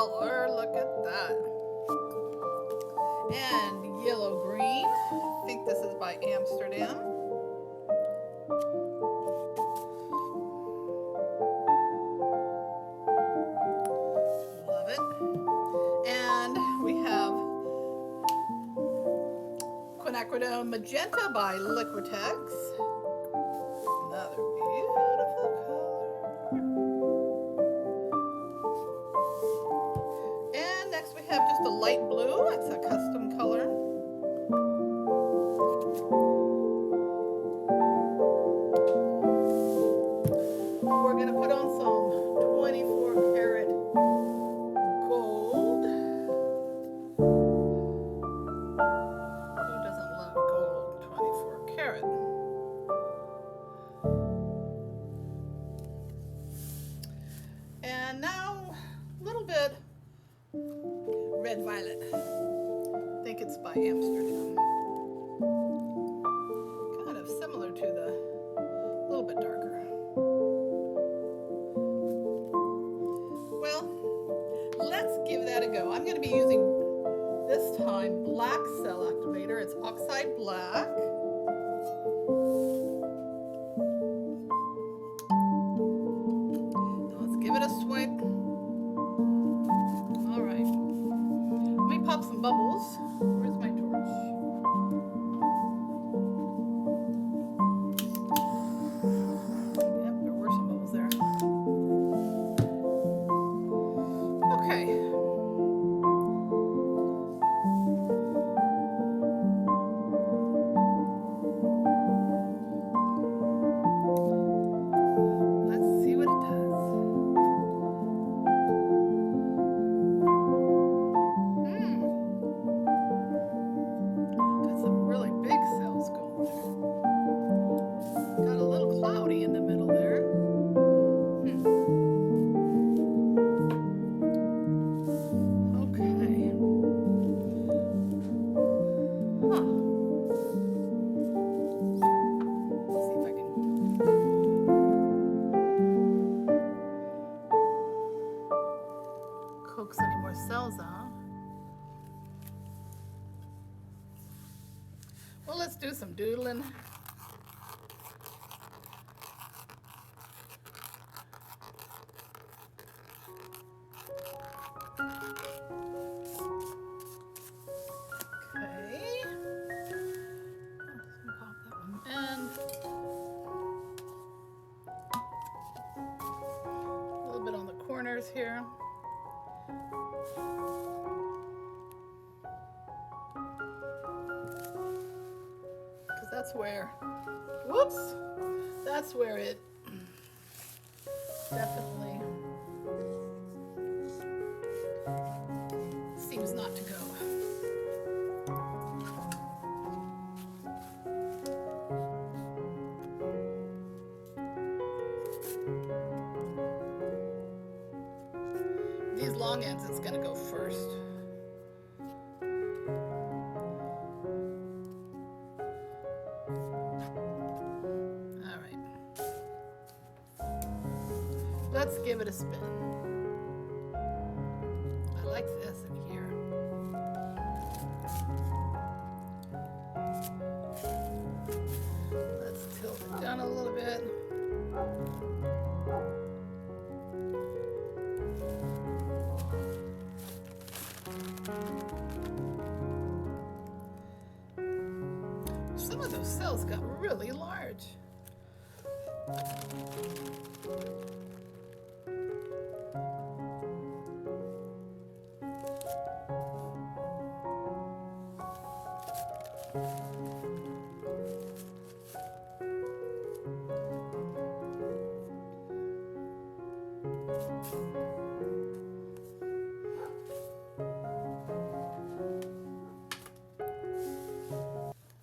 color. Look at that. And yellow green. I think this is by Amsterdam. Love it. And we have Quin Magenta by Liquitex. Another beautiful color. And next we have just a light blue. It's a custom color. We're going to put on some 24 karat gold. Who doesn't love gold 24 karat? And now a little bit red violet. I think it's by Amsterdam. Kind of similar to the, a little bit darker. Well, let's give that a go. I'm going to be using this time black cell activator. It's oxide black. Now let's give it a swipe. All right. Let me pop some bubbles. Where's my torch? Yep, there were some bubbles there. Okay. Let's see what it does. Got some really big cells going there. Got a little cloudy in the middle there. Okay. Huh. Let's see if I can coax any more cells out. Well, let's do some doodling. Okay. Let's pop that one in. A little bit on the corners here. Because that's where, whoops, that's where it definitely seems not to go. These long ends, it's going to go first. All right. Let's give it a spin. I like this in here. Let's tilt it down a little bit. Some of those cells got really large.